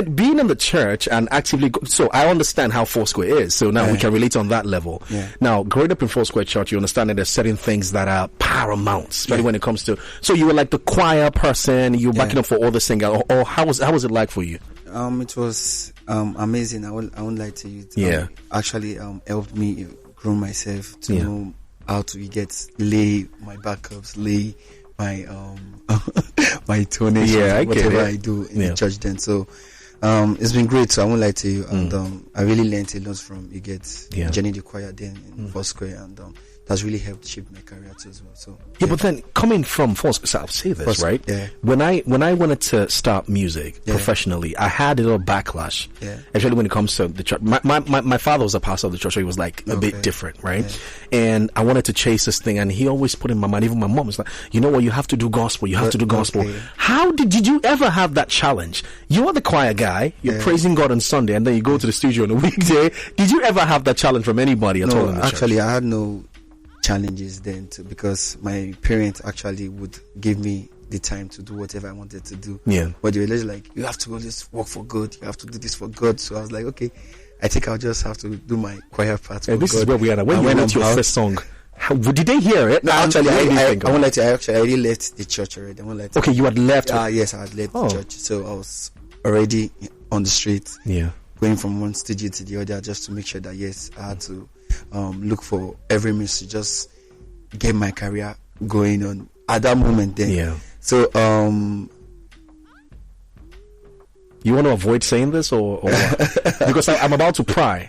being in the church and actively, so I understand how Foursquare is. So now we can relate on that level. Yeah. Now, growing up in Foursquare Church, you understand that there's certain things that are paramount, especially when it comes to. So you were like the choir person, you were backing up for all the singers, or how was it like for you? It was amazing. I won't lie to you. It actually helped me grow myself to know how to lay my backups, lay my my tonations, whatever I do in the church then. So it's been great, so I won't lie to you. And I really learned a lot from Jenny the choir then in Foursquare, and that's really helped shape my career too as well. So but then coming from Foursquare, so I'll say this, right? Yeah. When I wanted to start music professionally, I had a little backlash. Yeah. Especially when it comes to the church. My father was a pastor of the church, so he was like a bit different, right? Yeah. And I wanted to chase this thing, and he always put in my mind, even my mom was like, you know what, you have to do gospel, you have to do gospel. Okay. How did you ever have that challenge? You are the choir guy, you're praising God on Sunday, and then you go to the studio on a weekday. Did you ever have that challenge from anybody at all in the church? Actually, I had no challenges then too, because my parents actually would give me the time to do whatever I wanted to do. Yeah. But they were just like, you have to go just work for God, you have to do this for God. So I was like, okay, I think I'll just have to do my choir part. This is where we are now. When you wrote your first song, did they hear it? No, actually, I won't lie to you, I already left the church already. I won't lie to you. Okay, you had left? Yes, I had left the church. So I was already on the street. Yeah. Going from one studio to the other just to make sure that, yes, I had to look for every means to just get my career going on at that moment then. Yeah. So you want to avoid saying this or what? Because I'm about to pry.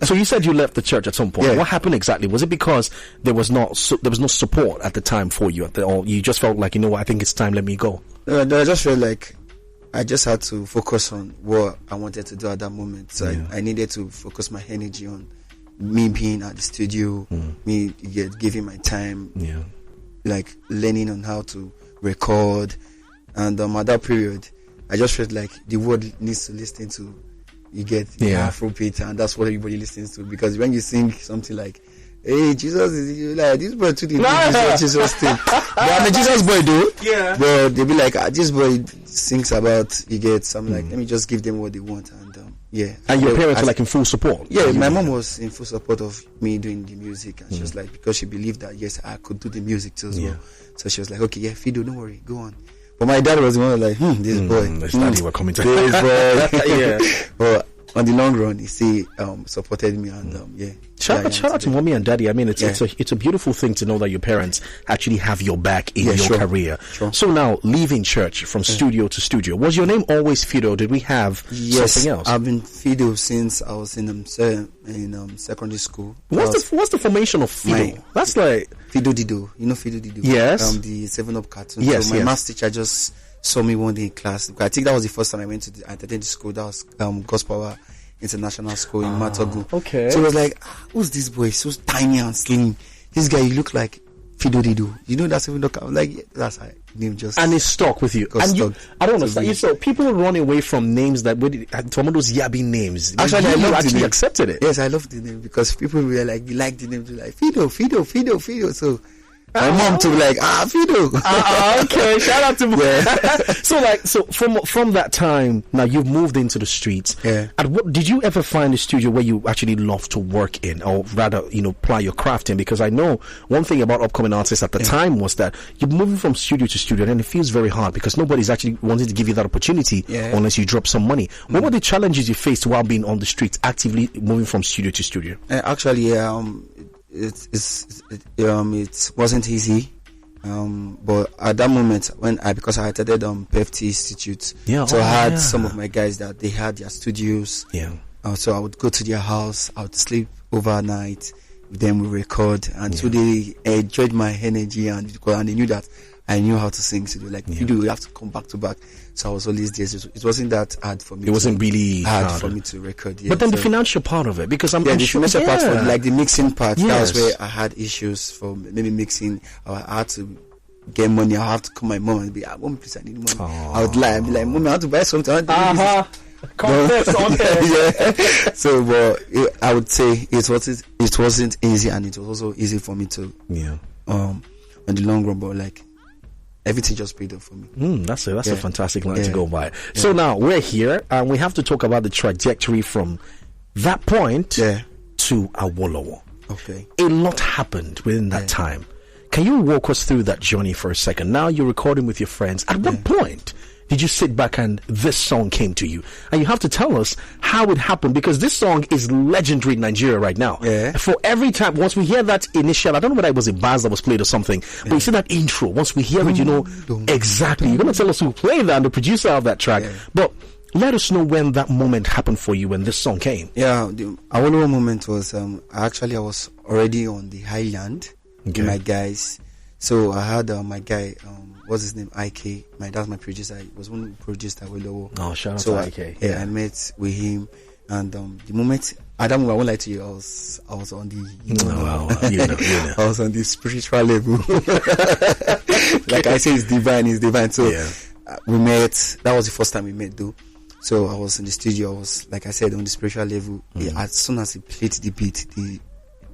So you said you left the church at some point. Yeah. What happened exactly? Was it because there was no support at the time for you, or you just felt like, you know what, I think it's time, let me go? I just felt like I just had to focus on what I wanted to do at that moment. So I needed to focus my energy on me being at the studio, me giving my time, like learning on how to record. And at that period, I just felt like the world needs to listen to Afrobeat, and that's what everybody listens to. Because when you sing something like, hey, Jesus is like, this boy too, Jesus thing. But I'm a Jesus boy though. Yeah. But they'll be like, this boy sings about, so I'm like, let me just give them what they want. And and your parents were like in full support? Yeah, my mom was in full support of me doing the music, and she was like, because she believed that yes, I could do the music too as well. So she was like, okay, FIDO, don't worry, go on. But my dad was the one like, this boy. This daddy were coming to this boy. But on the long run, he still supported me, and shout out to mommy and daddy. I mean, it's a beautiful thing to know that your parents actually have your back in your career. Sure. So now, leaving church from studio to studio, was your name always FIDO? Did we have something else? I've been FIDO since I was in secondary school. What's the formation of FIDO? That's like FIDO Dido. You know FIDO Dido? Yes. The 7-Up cartoon. Yes. So my maths teacher just saw me one day in class. I think that was the first time I went to the school. That was Gospel International School in Matogun. Okay. So it was like, who's this boy? So tiny and slim. This guy, you look like FIDO Dido. You know that's 7-Up. I'm like, that's how name just. And it's stuck with you. And I don't understand. So people run away from names some of those yabby names. Actually, I love the name. Accepted it. Yes, I love the name because people were like, they like the name. They're like FIDO. So my mom to be like, FIDO. Okay, shout out to me. So from that time, now you've moved into the streets. Yeah. And what did you ever find a studio where you actually love to work in, or rather, ply your craft in? Because I know one thing about upcoming artists at the time was that you're moving from studio to studio, and it feels very hard because nobody's actually wanting to give you that opportunity unless you drop some money. What were the challenges you faced while being on the streets, actively moving from studio to studio? Actually, it wasn't easy, but at that moment because I attended PFT Institute, so I had some of my guys that they had their studios. So I would go to their house, I would sleep overnight, then we record, and so they enjoyed my energy, and they knew that I knew how to sing. So they were like, you have to come back to back. So I was always there. So it wasn't that hard for me. It wasn't really hard for me to record. But then the financial part of it, because the financial part for like the mixing part, that was where I had issues for maybe mixing. I had to get money. I have to call my mom and be, Mom, please, I need money. I would lie and be like, Mom, I have to buy something. So, but I would say it wasn't easy, and it was also easy for me to on the long run. But like, everything just paid off for me. That's a fantastic line to go by. So now we're here and we have to talk about the trajectory from that point to Awolowo. Okay. A lot happened within that time. Can you walk us through that journey for a second? Now you're recording with your friends. At what point did you sit back and this song came to you? And you have to tell us how it happened, because this song is legendary in Nigeria right now. For every time, once we hear that initial, I don't know whether it was a bass that was played or something, but you see that intro, once we hear it, you know exactly. You're going to tell us who played that and the producer of that track. But let us know when that moment happened for you, when this song came. Yeah, the Awolowo moment was, I was already on the highland with my guys. So I had my guy, what's his name, 𝐼𝐍𝐿. That's my producer. He was one who produced Awolowo. Oh, shout out to 𝐼𝐍𝐿. I met with him, and the moment, I won't lie to you, I was on the, I was on the spiritual level. Like I say, it's divine. So we met. That was the first time we met, though. So I was in the studio. I was, like I said, on the spiritual level. As soon as he played the beat, the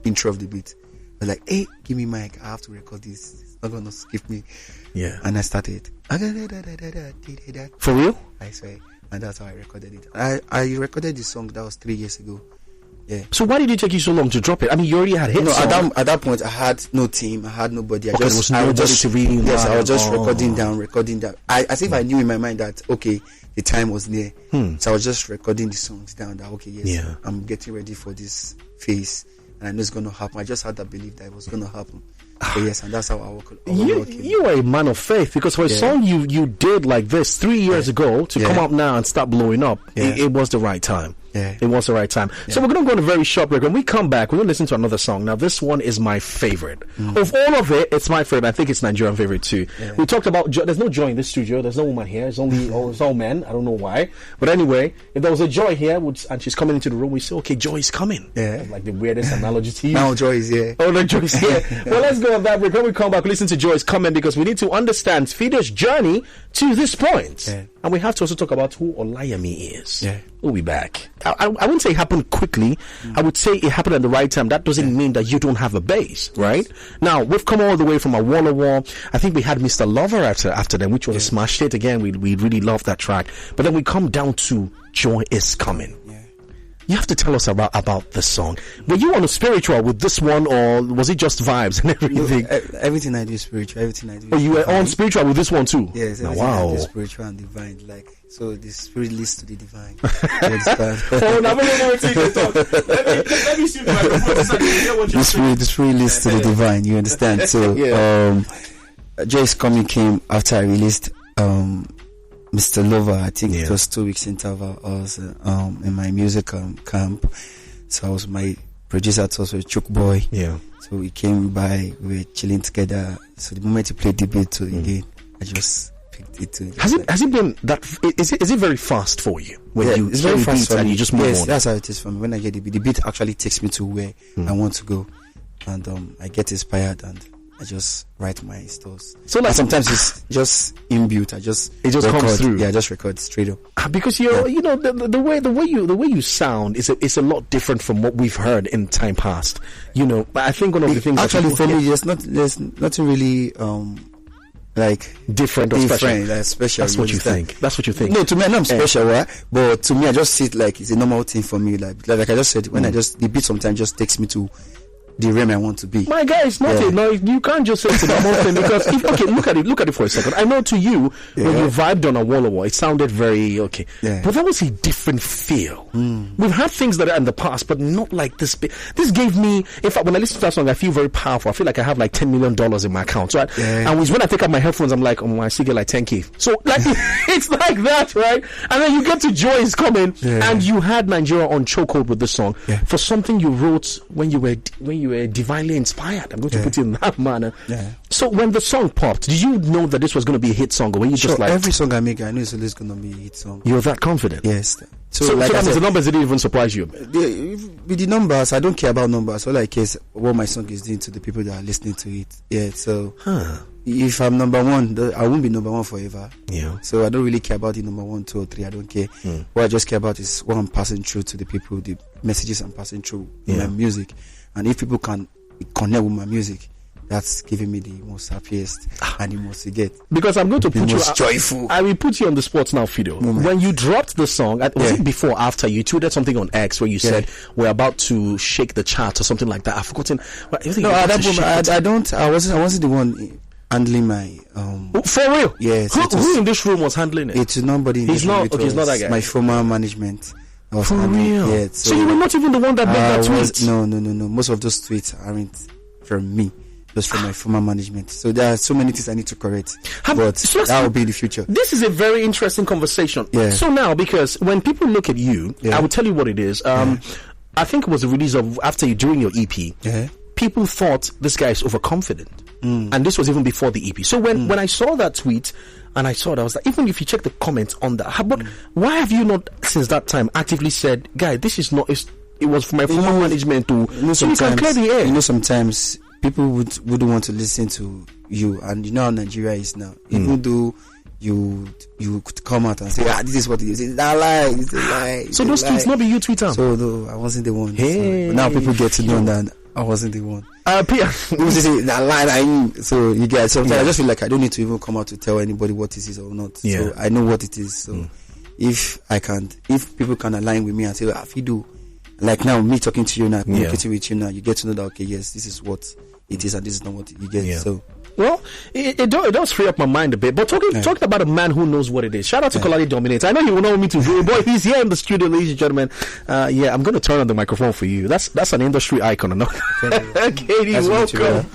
intro of the beat, I was like, hey, give me mic. I have to record this. It's not gonna skip me. And I started. For real? I swear. And that's how I recorded it. I recorded this song. That was 3 years ago. Yeah. So why did it take you so long to drop it? I mean, you already had hits. No, at that point, I had no team. I had nobody. I was just recording down. As if I knew in my mind that, okay, the time was near. So I was just recording the songs down that, okay, yes, I'm getting ready for this phase. And I know it's going to happen. I just had that belief that it was going to happen. So yes, and that's how I work. You are a man of faith, because for a song you did like this 3 years ago to come up now and start blowing up, it was the right time. It was the right time. So we're going to go on a very short break. When we come back, we're going to listen to another song. Now, this one is my favorite. Of all of it, it's my favorite. I think it's Nigerian favorite too. We talked about there's no joy in this studio. There's no woman here. It's all men. I don't know why. But anyway, if there was a Joy here and she's coming into the room, we say, okay, Joy is coming. That's like the weirdest analogy to use. Now Joy is here. Oh, no, Joy is here. Well, let's go on that break. When we come back, listen to Joy is coming, because we need to understand FIDO's journey to this point. And we have to also talk about who Olayemi is. We'll be back. I wouldn't say it happened quickly. I would say it happened at the right time. That doesn't mean that you don't have a base, right? Now, we've come all the way from Awolowo. I think we had Mr. Lover after them, which was a smash hit. Again, we really loved that track. But then we come down to Joy is Coming. You have to tell us about the song. Were you on a spiritual with this one, or was it just vibes and everything? No, everything I do is spiritual. Everything I do. Oh, you were on spiritual with this one too? Yes. Wow. I do spiritual and divine. Like, so the spirit leads to the divine. Let me see the spirit leads to the divine. You understand? So, Joy is Coming came after I released Mr. Lover. I think it was 2 weeks interval. I was in my music camp. So I was my producer, also a chook boy. So we came by, we were chilling together. So the moment he played the beat again, I just picked it too. Has it been that? Is it very fast for you? It's very fast for me. You just move on. That's how it is for me. When I get the beat actually takes me to where I want to go, and I get inspired and I just write my stuff. So like, sometimes it's just inbuilt. It just comes through. Yeah, I just record straight up. Because the way you sound is a lot different from what we've heard in time past. But I think one of the things actually for me, there's nothing really like different or special. Like special. That's what you think. That's what you think. No, to me, I'm special, right? But to me, I just see it like it's a normal thing for me. Like I just said, when the beat sometimes just takes me to the realm I want to be. My guy, it's not no, you can't just say it's a normal thing, because look at it for a second. I know to you, when you vibed on Awolowo, it sounded very okay. But that was a different feel. We've had things that are in the past, but not like this. This gave me, in fact, when I listen to that song, I feel very powerful. I feel like I have like $10 million in my account, right? And when I take out my headphones, I'm like, I still get like 10K. So like, it's like that, right? And then you get to Joy is Coming, and you had Nigeria on chokehold with this song for something you wrote when you were divinely inspired. I'm going to put it in that manner. So when the song popped, did you know that this was going to be a hit song, or were you just like, every song I make, I know it's always going to be a hit song? You're that confident? Yes. So like that means the numbers didn't even surprise you? With the numbers, I don't care about numbers. All I care is what my song is doing to the people that are listening to it. So if I'm number one, I won't be number one forever. So I don't really care about the number 1, 2, or 3. I don't care. What I just care about is what I'm passing through to the people, the messages I'm passing through in my music. And if people can connect with my music, that's giving me the most happiest and the most you get. Because I'm going to put most joyful. I will put you on the spot now, FIDO. When you dropped the song, was it before or after? You tweeted something on X where you said we're about to shake the chart or something like that. I've forgotten. No, at that moment, I wasn't the one handling my for real. Yes. Who in this room was handling it? It's nobody. He's not. Okay, he's not that guy. My former management. For real. Yeah, so you were not even the one that made that tweet. No. Most of those tweets aren't from me. Just from my former management. So there are so many things I need to correct. But that will be in the future. This is a very interesting conversation. Yeah. So now, because when people look at you, I will tell you what it is. I think it was the release of after you doing your EP. Yeah. People thought this guy is overconfident. And this was even before the EP. So when I saw that tweet and I saw that, I was like, even if you check the comments on that, but why have you not since that time actively said, guy, this is not, it was for my former management to, so you can clear the air. You know, sometimes people wouldn't want to listen to you, and you know how Nigeria is now. Even though you could come out and say, this is what it is. It's a lie. It's a lie. So those tweets not be you tweeting. So though I wasn't the one. Hey, so, now people get to know that I wasn't the one. People say that lie. So you get. Sometimes I just feel like I don't need to even come out to tell anybody what it is or not. Yeah. So I know what it is. So if people can align with me and say, FIDO, like now me talking to you now, communicating with you now, you get to know that okay, yes, this is what it is and this is not what you get. Yeah. So well, it does free up my mind a bit. But talking about a man who knows what it is. Shout out to Kolade Dominates. I know you will know me to do, boy. He's here in the studio, ladies and gentlemen. I'm going to turn on the microphone for you. That's an industry icon. No? Katie, welcome.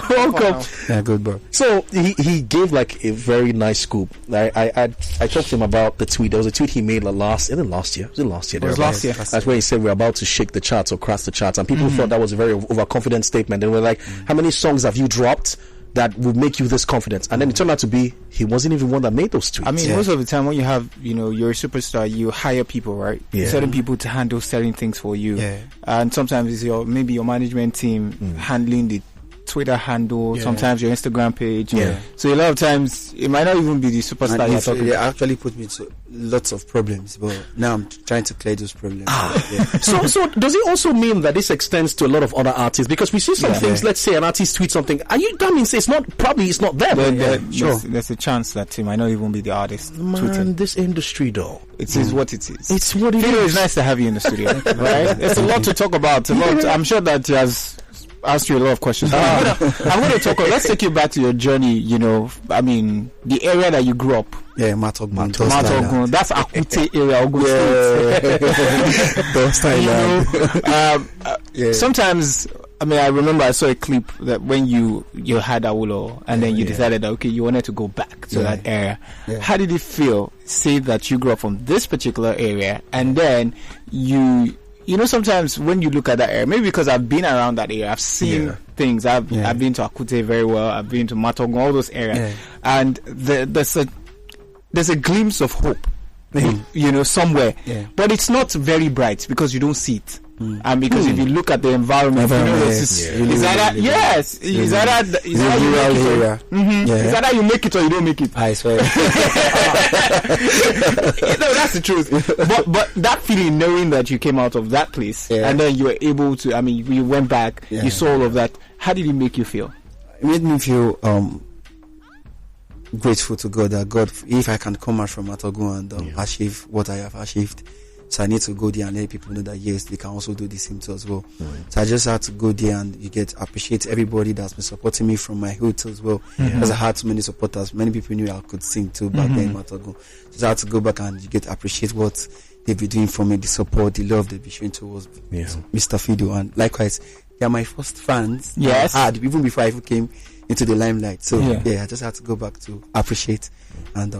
Welcome. Yeah, good, bro. So he gave like a very nice scoop. I talked to him about the tweet. There was a tweet he made last year. Was it last year? It was last year. That's where he said we're about to shake the charts or cross the charts, and people thought that was a very overconfident statement. They were like, "How many songs have you dropped that would make you this confident?" And then it turned out to be he wasn't even one that made those tweets. I mean, most of the time when you have, you're a superstar, you hire people, right? Certain people to handle certain things for you. And sometimes it's maybe your management team handling the Twitter handle, sometimes your Instagram page. So a lot of times it might not even be the superstar you're talking about. They actually put me to lots of problems, but now I'm trying to clear those problems. So does it also mean that this extends to a lot of other artists? Because we see some things, let's say an artist tweets something, that means it's not them. There's a chance that it might not even be the artist tweeting. This industry though. It is what it is. It's what it is. It's nice to have you in the studio, right? There's a lot to talk about. I'm sure that he has asked you a lot of questions. I'm going to talk. Let's take you back to your journey. I mean, the area that you grew up. Yeah, Matogun. That's Akute area, Ogun State. Sometimes, I mean, I remember I saw a clip that when you had 𝐜𝐿𝐿 and then you decided that you wanted to go back to that area. How did it feel? Say that you grew up from this particular area and then sometimes when you look at that area, maybe because I've been around that area, I've seen things. I've been to Akute very well. I've been to Matogun, all those areas, and there's a glimpse of hope, somewhere. But it's not very bright because you don't see it. And because if you look at the environment, it's either you make it or you don't make it. I swear. No, that's the truth. But that feeling, knowing that you came out of that place and then you were able to, I mean, you went back, you saw all of that. How did it make you feel? It made me feel grateful to God that if I can come out from Matogun and achieve what I have achieved. So I need to go there and let people know that yes, they can also do the same too as well. So I just had to go there and appreciate everybody that's been supporting me from my hood too as well. Because I had so many supporters. Many people knew I could sing too back then in Matogun. So I had to go back and appreciate what they've been doing for me, the support, the love they've been showing towards Mr. FIDO. And likewise, they are my first fans. Yes. I had even before I even came into the limelight. So I just had to go back to appreciate and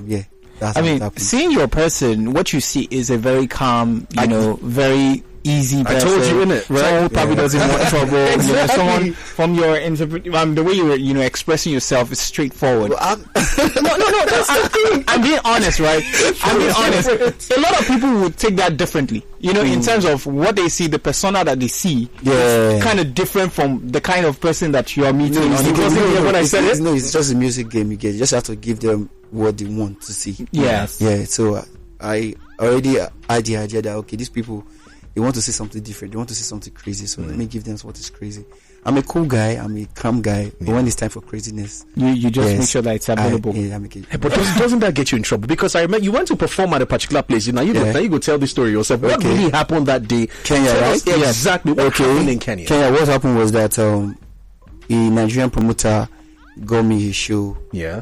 I mean, seeing your person, what you see is a very calm, very easy person. I told you, innit? Right? Someone who probably doesn't want trouble. Exactly. Someone from your the way you're expressing yourself is straightforward. Well, no. I'm being honest, right? I'm being honest. A lot of people would take that differently. In terms of what they see, the persona that they see is kind of different from the kind of person that you are meeting. When I said it, it's just a music game. You just have to give them what they want to see. Yes. Yeah. So I already had the idea that these people, they want to see something different. They want to see something crazy. So let me give them what is crazy. I'm a cool guy. I'm a calm guy. But when it's time for craziness, you just make sure that it's available. But doesn't that get you in trouble? Because I remember you went to perform at a particular place. You go tell the story yourself. What really happened that day? Kenya, right? Exactly. What happened in Kenya? What happened was that a Nigerian promoter got me his show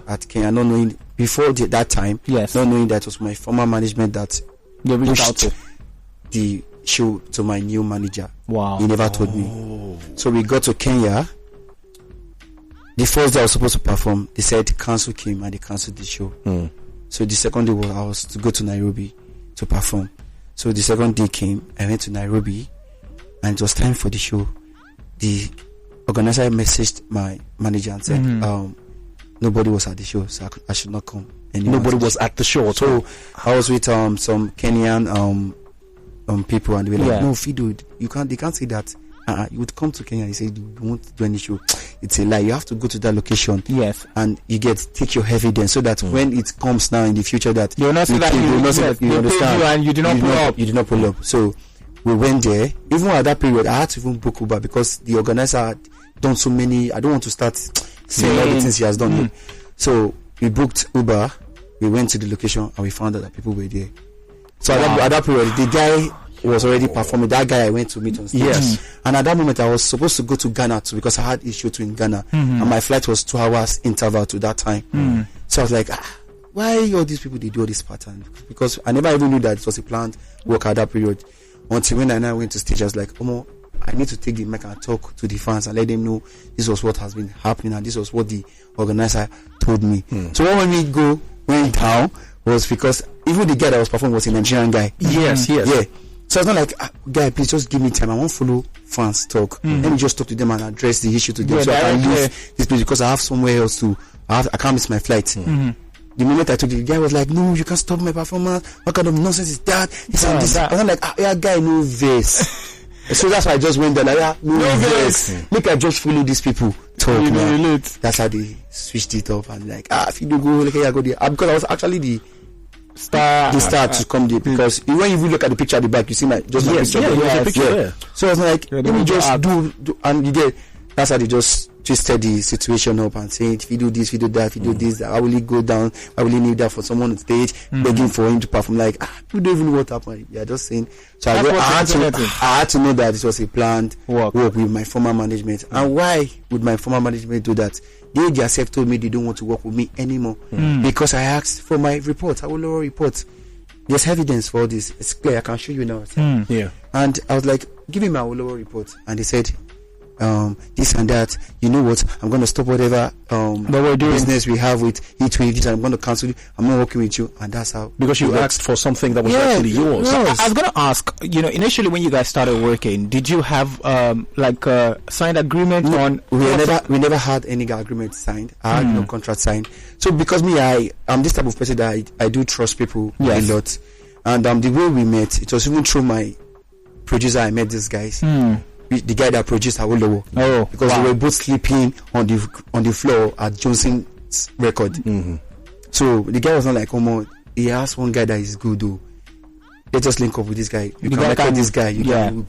at Kenya, not knowing before that time, not knowing that it was my former management that pushed the show to my new manager. Wow. He never told me. So we got to Kenya. The first day I was supposed to perform, they said council came and they cancelled the show. So the second day I was to go to Nairobi to perform. So the second day came, I went to Nairobi and it was time for the show. The organizer messaged my manager and said nobody was at the show, so I should not come anymore. Nobody was at the show. So I was with some Kenyan people, and they were like, no, FIDO, they can't say that. You would come to Kenya and say you won't do any show. It's a lie. You have to go to that location. Yes. And you take your evidence so that when it comes now in the future that you understand. And you did not pull up. You did not pull up. So we went there. Even at that period, I had to even book Uber because the organizer had done so many. I don't want to start saying all the things he has done. So we booked Uber. We went to the location and we found out that people were there. So at that period, the guy was already performing. That guy I went to meet on stage. Yes. And at that moment, I was supposed to go to Ghana too because I had a show too in Ghana. And my flight was 2 hours interval to that time. So I was like, why all these people, they do all this pattern? Because I never even knew that it was a planned work at that period. Until when I went to stage, I was like, I need to take the mic and talk to the fans and let them know this was what has been happening and this was what the organizer told me. So when we went down was because even the guy that was performing was a Nigerian guy. Yes. Yeah. So it's not like, guy, please just give me time. I won't follow fans talk. Let me just talk to them and address the issue to them so I can leave this place because I have somewhere else to. I can't miss my flight. The moment I told the guy was like, no, you can't stop my performance. What kind of nonsense is that? And I'm like, guy, no verse. So that's why I just went there like, no verse. Make I just follow these people talk. That's how they switched it up and like, if you do go, I go there. Because I was actually the star to come there because when you look at the picture at the back, you see my picture. So I was like, let me just do and you get. That's how they just twisted the situation up and saying, if you do this, if you do that, if you do this, how will he go down? How will he need that for someone on stage, begging for him to perform? Like, you don't even know what happened. Yeah, just saying. So I had to know that this was a planned work with my former management. And why would my former management do that? They themselves told me they don't want to work with me anymore because I asked for my report, Awolowo report. There's evidence for this. It's clear. I can show you now. And I was like, give me my Awolowo report. And they said, this and that, you know what, I'm going to stop whatever business we have with 𝐒𝐿, I'm going to cancel it, I'm not working with you. And that's how, because you asked for something that was actually yours. I was going to ask, initially when you guys started working, did you have a signed agreement on? We never had any agreement signed. I had no contract signed. So because I'm this type of person that I do trust people a lot. And the way we met, it was even through my producer. I met these guys. The guy that produced Awolowo, because they were both sleeping on the floor at Johnson's record. So the guy was not like, he asked one guy that is good though. Let us link up with this guy. You can record this guy.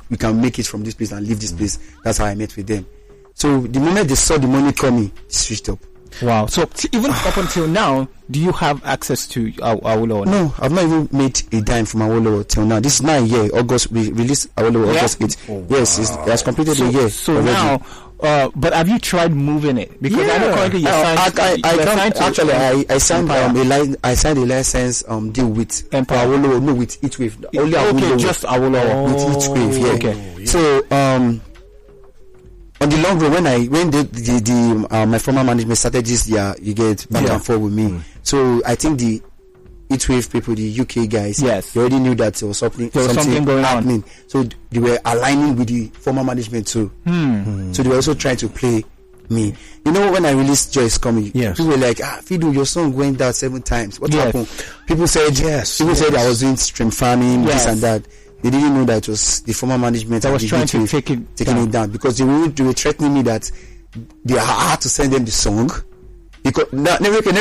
We can make it from this place and leave this place. That's how I met with them. So the moment they saw the money coming, they switched up. Wow. So even up until now, do you have access to Awolowo? No, I've not even made a dime from Awolowo till now. This is 9 years. August, we released Awolowo August 8th. Yes, it has completed a year. So already. Now, but have you tried moving it? Because I know currently you're signed. I signed a license deal with Awolowo, no, with 𝐒𝐿. Only Awolowo. Just Awolowo. With 𝐒𝐿, yeah. Okay. So, on the long run, when my former management started this year, you get back and forth with me. So I think the 𝐒𝐿 people, the UK guys, they already knew that there was something going happening. So they were aligning with the former management too. So they were also trying to play me. When I released Joy Is Coming, people were like, FIDO, your song went down 7 times. What happened? People said People said I was doing stream farming, this and that. They didn't know that it was the former management that was trying to taking it down because they were threatening me that they had to send them the song. Because let me break it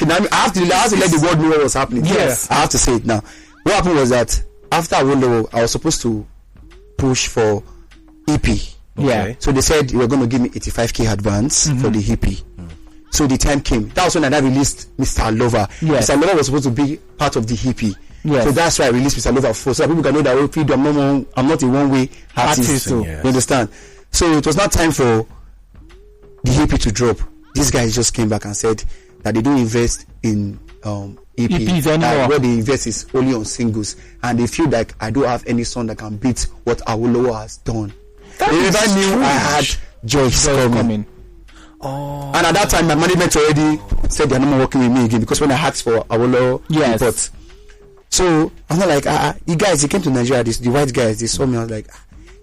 down. I have to let the world know what was happening. Yes, I have to say it now. What happened was that after Awolowo, I was supposed to push for EP. Yeah. So they said they were going to give me 85k advance for the EP. So the time came. That was when I released Mr. Lover. Yes. Mr. Lover was supposed to be part of the EP. Yes. So that's why I released Mr. Lover for, so that people can know that I'm not a one-way artist. You understand? So it was not time for the EP to drop. These guys just came back and said that they don't invest in EPs anymore. What they invest is only on singles, and they feel like I don't have any song that can beat what 𝐻𝐻𝐿 has done. They never knew I had Joyce coming. Oh. And at that time, my management already said they're not working with me again, because when I asked for 𝐻𝐻𝐿 report, so I'm not like you guys. They came to Nigeria. The white guys, they saw me. I was like,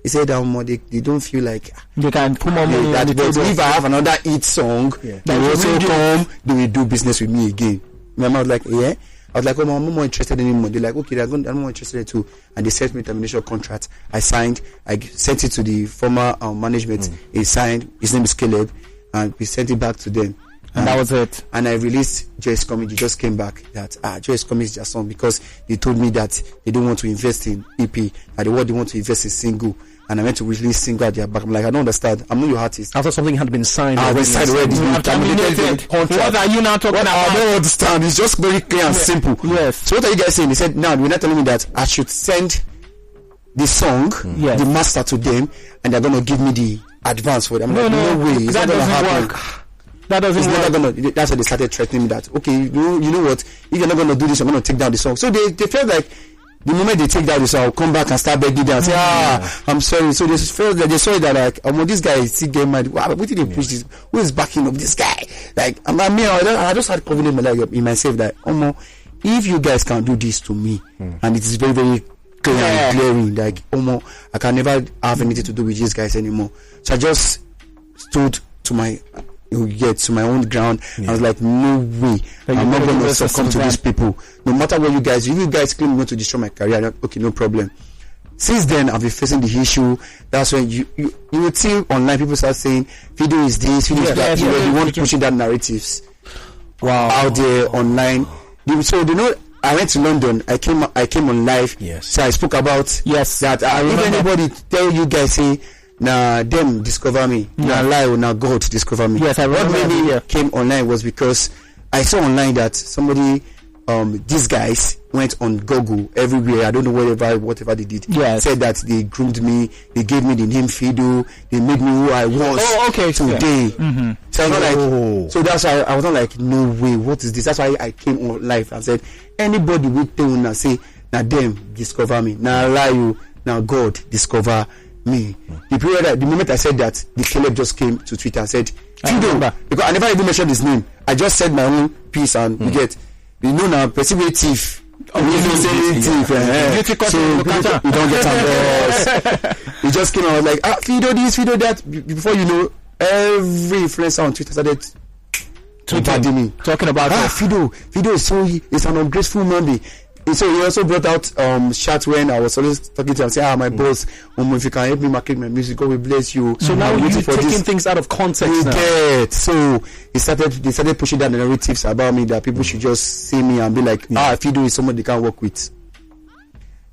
they said that they don't feel like they can put more money. If I have another hit song, they will also come. They will do business with me again. My mom was like, yeah. I was like, oh, I'm not more interested anymore. They're like, okay, I'm more interested too. And they sent me a termination contract. I signed. I sent it to the former management. He signed. His name is Caleb, and we sent it back to them. And that was it. And I released 𝐻𝐿𝐻𝐶𝐿. He just came back that 𝐻𝐿𝐻𝐻𝐿 is their song, because they told me that they don't want to invest in EP. That what they want to invest in single. And I went to release single at their back. I'm like, I don't understand. I'm not your artist. I thought something had been signed. Signed already. What are you now talking about? I don't understand. It's just very clear and simple. Yes. So what are you guys saying? They said, now you're not telling me that I should send the song, the master to them, and they're going to give me the advance for them. I'm no way. It's that not going to doesn't happen. That doesn't work. That's why they started threatening me that, okay, you know what? If you're not going to do this, I'm going to take down the song. So they felt like the moment they take down the song, I'll come back and start begging them and say, I'm sorry. So they felt that they saw that like, this guy is still getting mad. What did they push this? Who is backing up this guy? Like, I just had confidence in myself that, if you guys can do this to me, and it is very, very clear and glaring, like, I can never have anything to do with these guys anymore. So I just stood to my own ground. I was like, no way, I'm not going to succumb to these people. No matter what you guys, if you guys claim you want to destroy my career, okay, no problem. Since then, I've been facing the issue. That's when you would see online people start saying FIDO is this, FIDO is that. You want pushing that narratives out there online. So I went to London. I came on live. Yes. So I spoke about that. If anybody tell you guys say, them discover me. Now God discover me. Yes, what made me came online was because I saw online that somebody, these guys went on Google everywhere. I don't know whatever they did. Yes. Said that they groomed me. They gave me the name FIDO. They made me who I was today. So I was like, so that's why I was not like, no way. What is this? That's why I came on live and said, anybody will tell now say, now them discover me. Now lie you. Now God discover me. The moment I said that, the Caleb just came to Twitter and said, FIDO, because I never even mentioned his name. I just said my own piece, and now perceive thief. So you don't get on. He just came and was like, FIDO this, FIDO that. Before you know, every influencer on Twitter started talking about FIDO is an ungrateful man. So he also brought out chat when I was always talking to him, say, my boss, if you can help me market my music, God will bless you. So now you're taking things out of context now. So they started pushing down the narratives about me that people should just see me and be like, FIDO is someone they can't work with.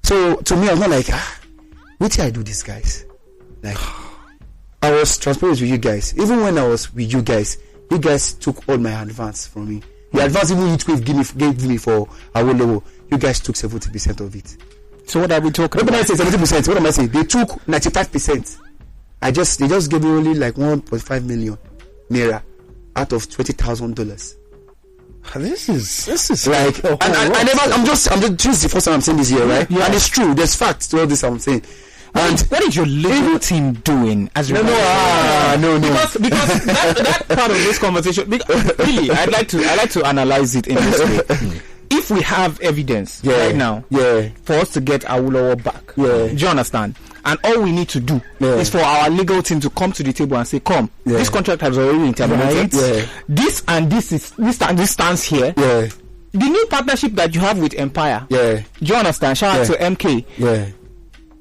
So to me, I was not like, what did I do these guys? Like, I was transparent with you guys. Even when I was with you guys took all my advance from me. The advance even 𝐒𝐿𝐻𝐻𝐿 gave me for 𝐻𝐻𝐿𝐻. You guys took 70% of it. So what are we talking about? When I say 70%, what am I saying? They took 95%. They just gave me only like 1.5 million naira out of $20,000. This is like, this is the first time I'm saying this here, right? Yeah. And it's true. There's facts to all this I'm saying. And what is your legal team doing as no. Because that part of this conversation, really, I'd like to analyze it in this way. If we have evidence right now for us to get 𝐻𝐻𝐿𝐻 back, do you understand? And all we need to do is for our legal team to come to the table and say, this contract has already been terminated. This and this stands here. The new partnership that you have with Empire, do you understand? Shout out to MK.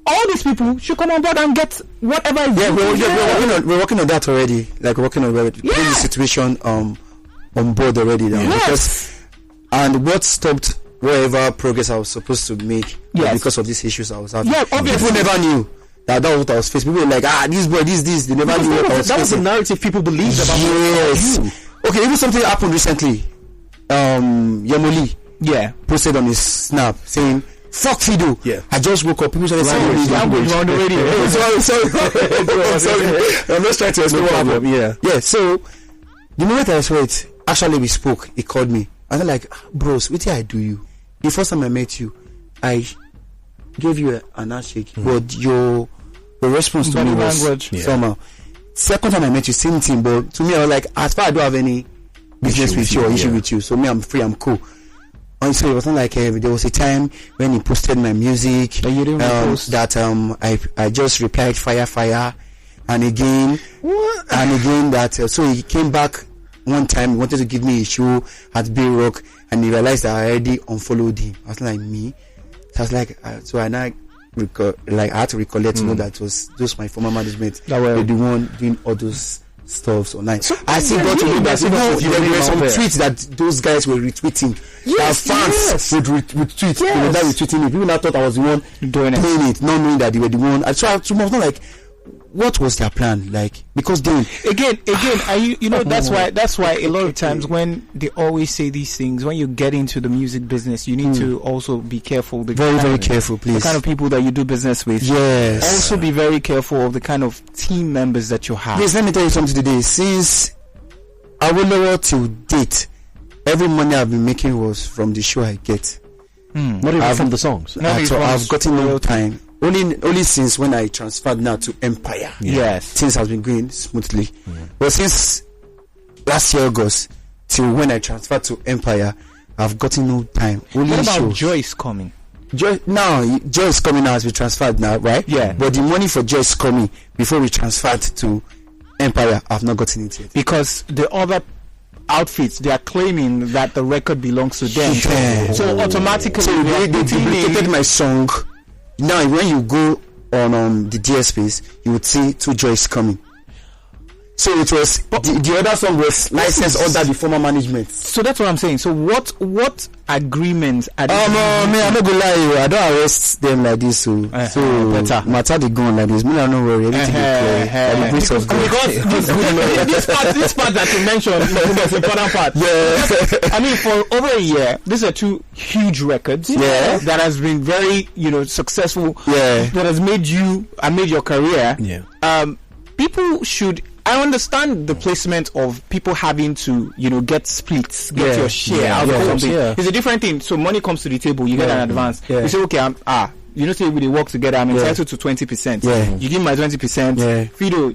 All these people should come on board and get whatever. We're working on that already. Like we're working on putting the situation on board already now. Yes. And what stopped whatever progress I was supposed to make because of these issues I was having. Yeah, obviously. People never knew. That was what I was facing. People were like, this boy, this. They never knew what I was facing. That was the narrative people believed about you. Okay, even something happened recently. Yemoli posted on his snap saying, "Fuck FIDO." Yeah. I just woke up. People started saying language on the radio. Sorry. I'm just trying to explain what happened. Yeah. So the moment I saw it, actually we spoke. He called me. And I'm like, bros, what did I do you? The first time I met you, I gave you an handshake, but your response to me was somehow. Second time I met you, same thing, but to me I was like, as far as I don't have any business with you or issue with you, so me, I'm free, I'm cool. And so it was not like there was a time when he posted my music that I just replied fire and again that so he came back one time, he wanted to give me a show at Bay Rock and he realized that I already unfollowed him. I was like, me? So I was like, so I now I had to recollect to know that those my former management were the one doing all those stuffs online. So I still got to know that there were some tweets that those guys were retweeting. Yes, fans would retweet. They were not retweeting it. People now thought I was the one doing it, not knowing that they were the one. So I was not like, what was their plan? Like, because they again, that's why a lot of times when they always say these things, when you get into the music business, you need to also be careful. Very careful, please. The kind of people that you do business with. Yes. Also be very careful of the kind of team members that you have. Yes, let me tell you something today. Since Awolowo till date, every money I've been making was from the show I get. Not even from the songs. I've gotten no time. Only since when I transferred now to Empire. Yes. Things has been going smoothly. But since last year August till when I transferred to Empire, I've gotten no time. Only what about shows. Joyce coming? Joy is coming now as we transferred now, right? Yeah. But the money for Joy is coming before we transferred to Empire. I've not gotten it yet. Because the other outfits, they are claiming that the record belongs to them. So automatically they duplicated my song. Now, when you go on the DSPs, you would see 2 Joys coming. So it was the other song was licensed under the former management. So that's what I'm saying. So what agreements are they? I'm not gonna lie, I don't arrest them like this. So matter the gun like this. Me, I don't worry. Everything is clear. Because this part that you mentioned is the most important part. Yeah. I mean, for over a year, these are 2 huge records. Yeah. That has been very, successful. Yeah. That has made your career. Yeah. People should. I understand the placement of people having to, get splits, get your share out of something. Yeah. It's a different thing. So money comes to the table, you get an advance. Yeah. You say, okay, say we work together, I'm entitled to 20%. Yeah. You give my 20%. Yeah. FIDO,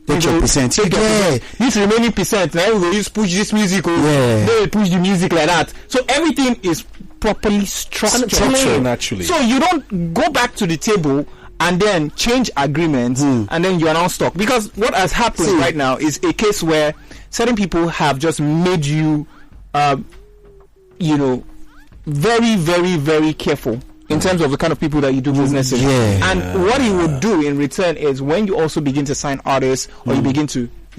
take your percent. This remaining percent, now we will push this music. They will push the music like that. So everything is properly structured. Naturally. So you don't go back to the table and then change agreements and then you are now stuck. Because what has happened right now is a case where certain people have just made you, very, very, very careful in terms of the kind of people that you do business with. And what he would do in return is when you also begin to sign artists or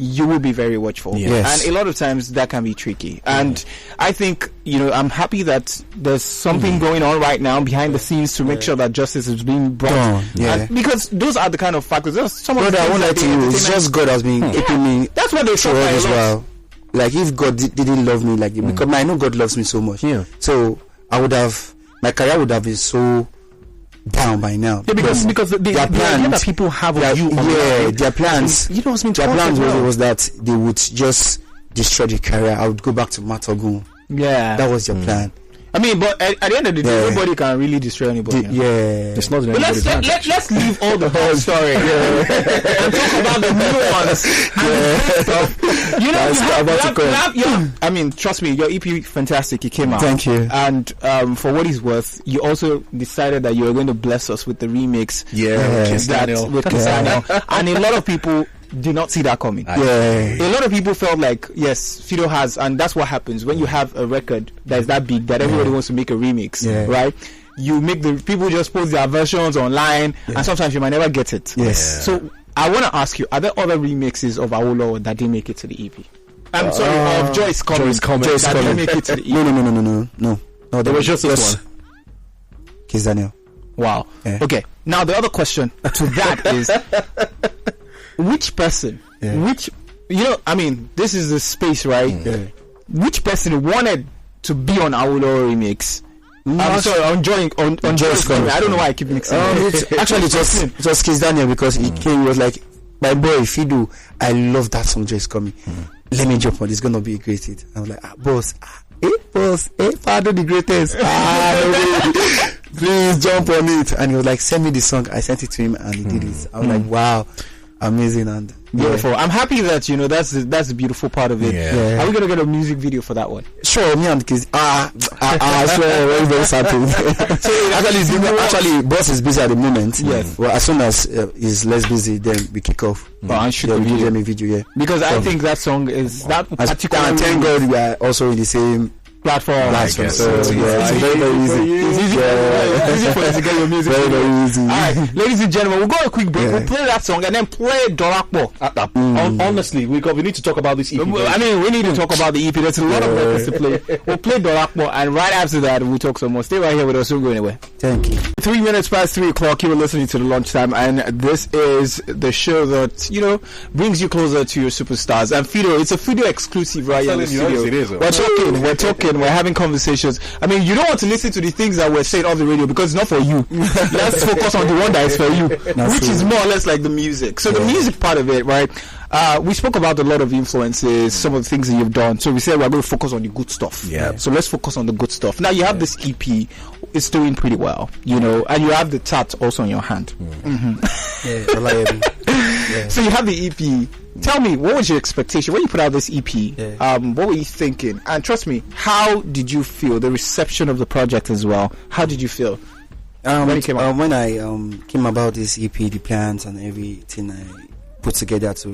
you will be very watchful. And a lot of times that can be tricky. And I think, I'm happy that there's something going on right now behind the scenes to make sure that justice is being brought. Because those are the kind of factors. Brother, I won't lie to you. It's just God has been keeping me. That's what they show as well. Like if God didn't love me because I know God loves me so much. So my career would have been so down by now. Because their plans that people have of you. Their plans. Their plans was that they would just destroy the career. I would go back to Matogun. Yeah, that was their plan. I mean, but at the end of the day, nobody can really destroy anybody. It's not. But let's leave all the whole story and talk about the new ones. I mean, trust me, your EP fantastic. It came out. Thank you. And for what it's worth, you also decided that you were going to bless us with the remix. With 𝐿𝐴. And a lot of people did not see that coming. A lot of people felt like, yes, FIDO has, and that's what happens when you have a record that is that big that everybody wants to make a remix, right? You make the people just post their versions online, and sometimes you might never get it. So I want to ask you, are there other remixes of Awolowo that didn't make it to the EP? I'm sorry, of Joyce Coming. That didn't make it to the EP. No. There was just this one. Kiss Daniel. Wow. Yeah. Okay. Now the other question to that is, which person, which, I mean, this is the space, right? Yeah. Which person wanted to be on 𝐼𝐍𝐼𝐍 remix? I'm sorry, on Joy's coming. I don't know why I keep mixing. Actually, it was Kiss Daniel, because he came. He was like, "My boy, FIDO, I love that song. Joy's coming. Let me jump on. It's gonna be a great hit." I was like, boss, FIDO the greatest. Please jump on it. And he was like, "Send me the song." I sent it to him, and he did it. I was like, "Wow, amazing!" And beautiful. I'm happy that that's the beautiful part of it. Are we gonna get a music video for that one? Sure, me and Kiss. Sure, very sad thing. Actually, boss is busy at the moment. Yes. Well, as soon as he's less busy, then we kick off. And shoot the video. Give me video, because I think that song is that particular. And thank God we are also in the same platform. So it's very, very easy. It's easy for us to get your music. Very, very easy. All right, ladies and gentlemen, we'll go a quick break. We'll play that song and then play Dorakpo. Honestly, we need to talk about this EP. I mean, we need to talk about the EP. There's a lot of records to play. We'll play Dorakpo, and right after that, we'll talk some more. Stay right here with us. Don't go anywhere. Thank you. 3 minutes past 3 o'clock, you were listening to the Lunchtime, and this is the show that, brings you closer to your superstars. And FIDO, it's a FIDO exclusive right here in the studio. It is. We're talking, we're having conversations. I mean, you don't want to listen to the things that we're saying on the radio because it's not for you. Let's focus on the one that is for you, which is more or less like the music. So the music part of it, right? We spoke about a lot of influences, some of the things that you've done. So we said we're going to focus on the good stuff. Yeah. So let's focus on the good stuff. Now you have this EP. It's doing pretty well, and you have the tat also in your hand. So you have the EP. Tell me, what was your expectation when you put out this EP? What were you thinking? And trust me, how did you feel? The reception of the project as well. How did you feel when it came out? When I came about this EP, the plans and everything I put together to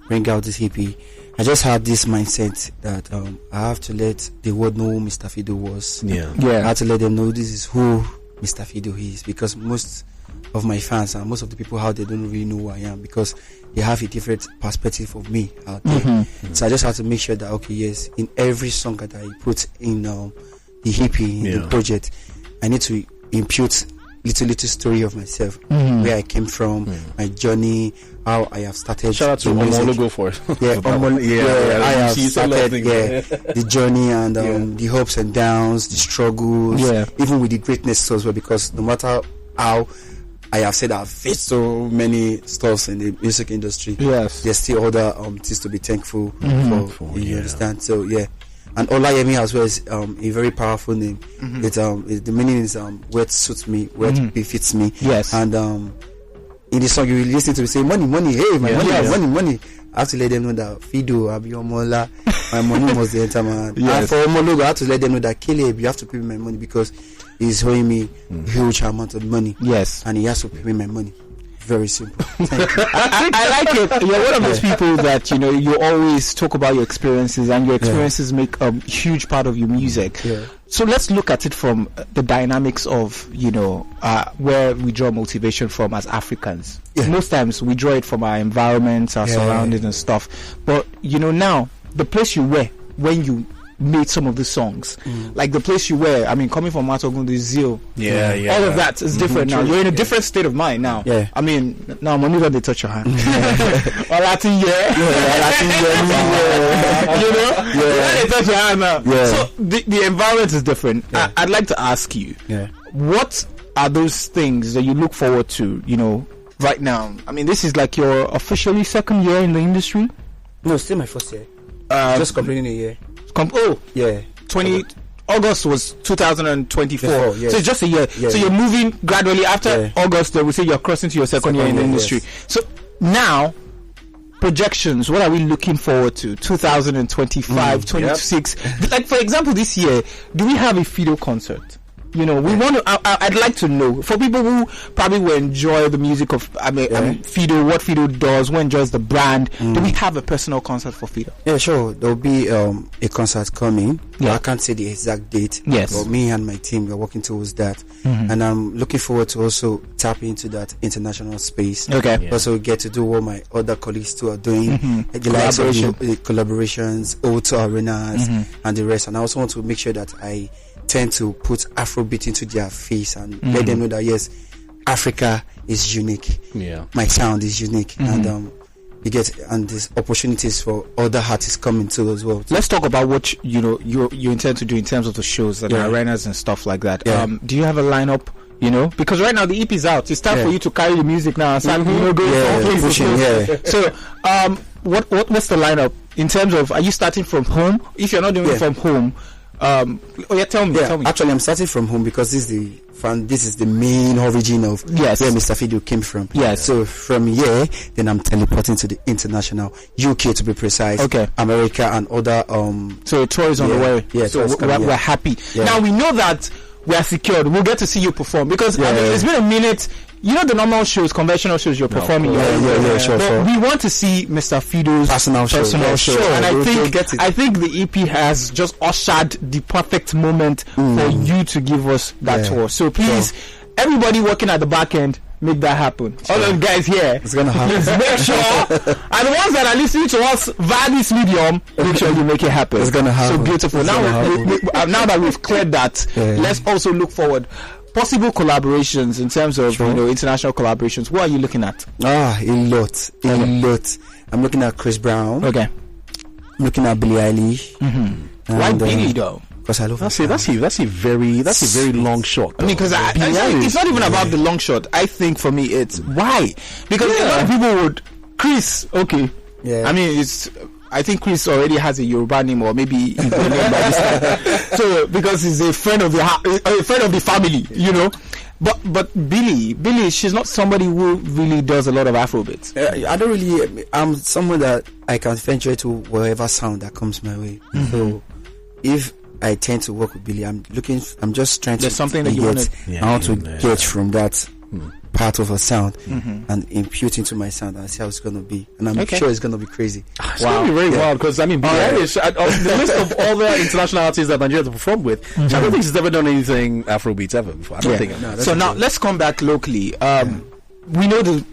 bring out this EP, I just had this mindset that I have to let the world know who Mr. FIDO was. I had to let them know this is who Mr. FIDO is, because most of my fans and most of the people out there don't really know who I am, because they have a different perspective of me out there. So I just had to make sure that, okay, yes, in every song that I put in the EP, in the project, I need to impute little story of myself, where I came from, my journey, how I have started. Shout out to Olubukola for it. I have started the journey and the hopes and downs, the struggles, even with the greatness as well, because no matter how I have said I've faced so many stuffs in the music industry, there's still other things to be thankful for. You understand? So and 𝐼𝐍𝐼𝐍 as well is a very powerful name. The meaning is where it suits me, where it befits me. And in the song you will listen to say money, hey, my money. I have to let them know that FIDO, Abiomola, my money must enter, man. And for Omologo, I have to let them know that 𝐒𝐿𝐴, you have to pay me my money, because he's owing me a huge amount of money. And he has to pay me my money. Very simple. Thank you. I like it. You're one of those people that, you always talk about your experiences, and your experiences make a huge part of your music. So let's look at it from the dynamics of, where we draw motivation from as Africans. Most times we draw it from our environment, our surroundings and stuff. But, now, the place you were when you made some of the songs, like the place you were, I mean, coming from Matogun, the zeal, all of that is different now. You're in a different state of mind now. I mean, now money when they touch your hand. Or Latin they touch your hand now. So the environment is different. I'd like to ask you, what are those things that you look forward to, right now? I mean, this is like your officially second year in the industry? No, still my first year. Just completing a year. August was 2024. So it's just a year. So you're moving gradually. After August, they will say you're crossing to your second year in the industry. So now, projections, what are we looking forward to? 2025, 26. Like, for example, this year, do we have a FIDO concert? We want to. I'd like to know, for people who probably will enjoy the music of FIDO, what FIDO does, who enjoys the brand. Do we have a personal concert for FIDO? Yeah, sure. There'll be a concert coming. I can't say the exact date. But me and my team are working towards that, and I'm looking forward to also tap into that international space. Also get to do what my other colleagues too are doing, the likes of the collaborations, O2 arenas, and the rest. And I also want to make sure that I tend to put Afrobeat into their face and let them know that yes, Africa is unique. Yeah, my sound is unique, and you get there's opportunities for other artists coming too as well. Let's talk about what you intend to do in terms of the shows and the arenas and stuff like that. Do you have a lineup? Because right now the EP is out. It's time for you to carry the music now and start going from places. So, what's the lineup in terms of? Are you starting from home? If you're not doing it from home, tell me. Actually, I'm starting from home because this is the main origin of where Mr. FIDO came from. Yes. So from here, then I'm teleporting to the international UK to be precise. Okay. America and other So tour is on the way. Yeah. So we're happy. Yeah. Now we know that we are secured. We'll get to see you perform because it's been a minute. The normal shows, conventional shows you're performing. Sure. We want to see Mr. FIDO's personal show. Sure. And I think the EP has just ushered the perfect moment for you to give us that tour. So please, everybody working at the back end, make that happen. All those guys here, it's gonna happen. Please make sure. And the ones that are listening to us via this medium, make sure you make it happen. It's gonna happen. So beautiful. Now that we've cleared that, let's also look forward. Possible collaborations in terms of international collaborations. What are you looking at? A lot. I'm looking at Chris Brown. Okay. I'm looking at Billie Eilish. Why Billie though? Because I love that's a very long shot. I mean, because it's not even about the long shot. I think for me it's why, because a lot of people would Chris. Okay. Yeah. I mean, I think Chris already has a Yoruba name or maybe Igbo name by this time. So because he's a friend of the family, But Billie, she's not somebody who really does a lot of Afrobeats. I don't really. I'm someone that I can venture to whatever sound that comes my way. So if I tend to work with Billie, I'm just trying to. There's something that you want to get from that. Part of a sound and impute into my sound and see how it's going to be, and I'm sure it's going to be crazy. It's going to be very wild because I mean, Billie Eilish, the list of all the international artists that Nigeria has performed with, I don't think she's ever done anything Afrobeats ever before. I don't think. So now let's come back locally. We know the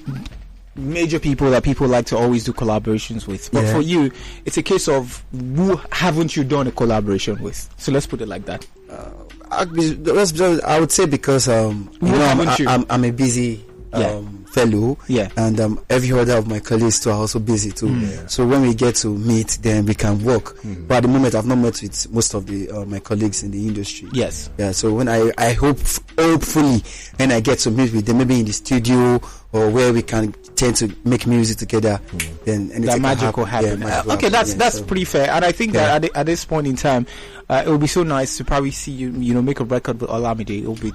major people that people like to always do collaborations with, but for you, it's a case of who haven't you done a collaboration with? So let's put it like that. I would say because I'm a busy fellow, and every other of my colleagues too are also busy too. So when we get to meet, then we can work. But at the moment, I've not met with most of my colleagues in the industry. So when I hopefully when I get to meet with them, maybe in the studio or where we can tend to make music together, then anything that magic will happen. That's pretty fair, and I think that at this point in time, it would be so nice to probably see you, make a record with Olamide. It will be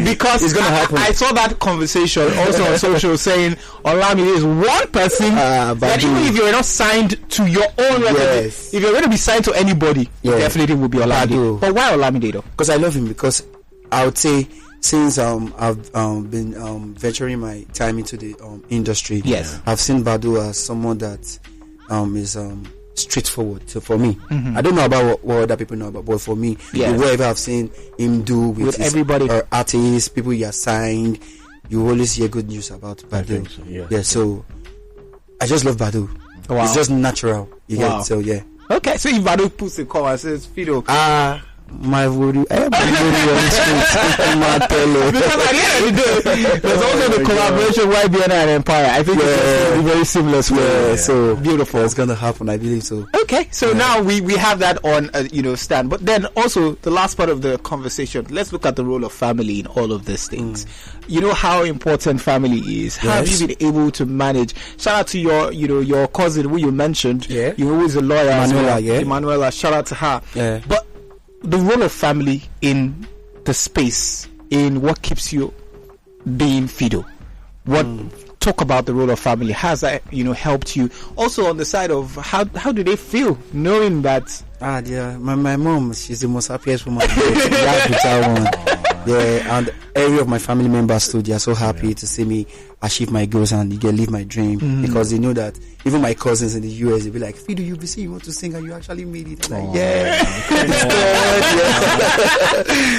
because it's gonna happen. I saw that conversation also on social saying Olamide is one person that even if you're not signed to your own record, if you're going to be signed to anybody, it definitely will be Olamide. But why Olamide though? Because I love him. Because I would say, since I've been venturing my time into the industry, I've seen Badu as someone that is straightforward. So for me, I don't know about what other people know about, but for me, whatever I've seen him do with his everybody, artists, people he has signed, you always hear good news about Badu. So I just love Badu. Wow. It's just natural. You get it? So okay, so if Badu puts a call and says, FIDO, my voodoo, everybody on the street. Because at the end of the day, there's also the collaboration YBN and Empire. I think it's going to be very seamless. So beautiful. It's going to happen. I believe so. Okay, so now we have that on stand. But then also the last part of the conversation. Let's look at the role of family in all of these things. You know how important family is. How have you been able to manage? Shout out to your cousin who you mentioned. Who is a lawyer, Emanuela. Shout out to her. But the role of family in the space, in what keeps you being FIDO. Talk about the role of family. Has that helped you? Also on the side of how do they feel knowing that? My mom, she's the most happiest woman. And every of my family members too, they are so happy to see me achieve my goals and live my dream, because they know that even my cousins in the US, they'll be like, FIDO, you'll be saying you want to sing and you actually made it. I'm like,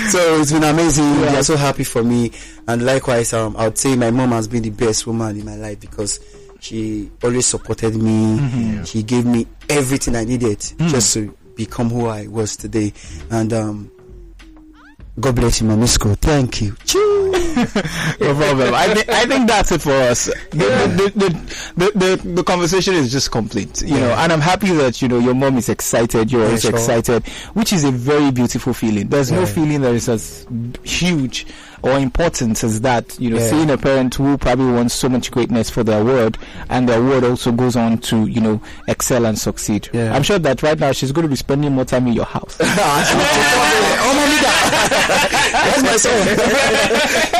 So it's been amazing. They are so happy for me. And likewise, I would say my mom has been the best woman in my life because she always supported me. She gave me everything I needed just to become who I was today. And God bless you, Mama School. Thank you. No problem. I think that's it for us. The conversation is just complete, you know, and I'm happy that, you know, your mom is excited, you're also excited, which is a very beautiful feeling. There's no feeling that is as huge or important as that, you know, seeing a parent who probably wants so much greatness for their word, and their word also goes on to, you know, excel and succeed. I'm sure that right now she's going to be spending more time in your house. That's my son.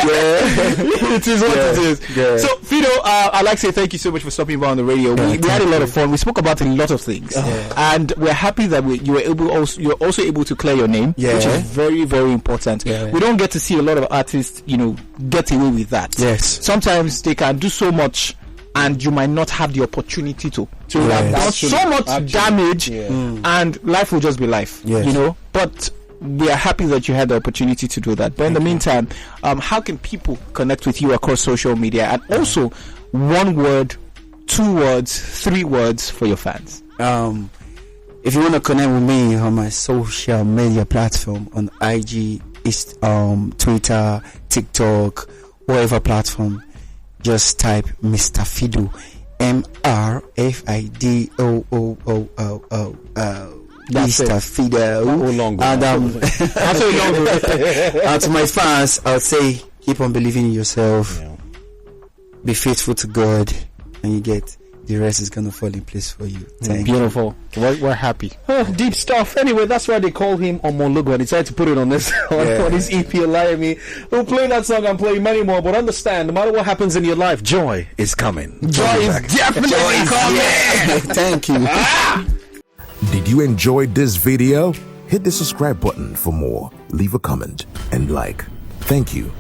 It is what it is. So, Fido, I'd like to say thank you so much for stopping by on the radio. We had a lot of fun. We spoke about a lot of things, and we're happy that you're also able to clear your name, which is very, very important. We don't get to see a lot of artists, you know, get away with that. Sometimes they can do so much, and you might not have the opportunity to have done so much damage, and life will just be life, you know. But we are happy that you had the opportunity to do that. But in the meantime, how can people connect with you across social media? And also, 1 word, 2 words, 3 words for your fans. If you want to connect with me on my social media platform, on IG, Twitter, TikTok, whatever platform, just type Mr. Fido, MrFIDOOO. Mr. Fido. And to my fans, I would say keep on believing in yourself, be faithful to God, and you get the rest is gonna fall in place for you. Beautiful. We're happy. Deep stuff. Anyway, that's why they call him Omologo. I decided to put it on this on his EP, 𝐿𝐼. We'll play that song and play many more. But understand, no matter what happens in your life, joy is coming. Joy is definitely coming. Thank you. Did you enjoy this video? Hit the subscribe button for more. Leave a comment and like. Thank you.